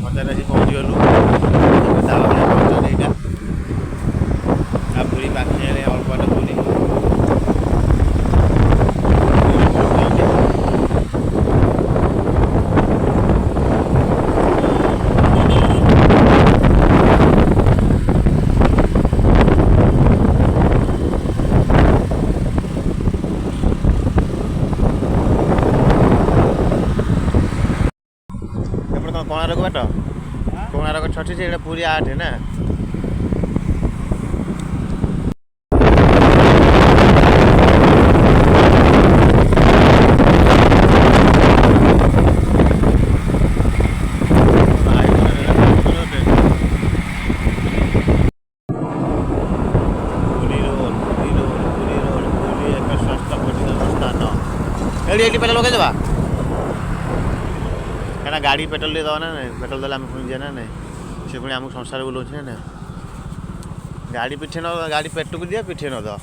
ମଜାରେ ଆସି ପହଞ୍ଚିଗଲୁ ତାଳ ଭଳିଆ ପହଞ୍ଚ ଏଇଟା ଆଉ ପୁରୀ ପାଖି ହେଲେ ଅଳ୍ପ ବାଟ ପୁରୀ कोणार्क बाट कोणार्क 6 से पूरी 8 ना पेट्रोल लगे देवा क्या गाड़ी पेट्रोल दे दवा ना पेट्रोल देला पुणी जाए ना से पुणी आमको संसार बुलाऊँ ना गाड़ी पिछे न गाड़ी पेट को दिया पिछे न दो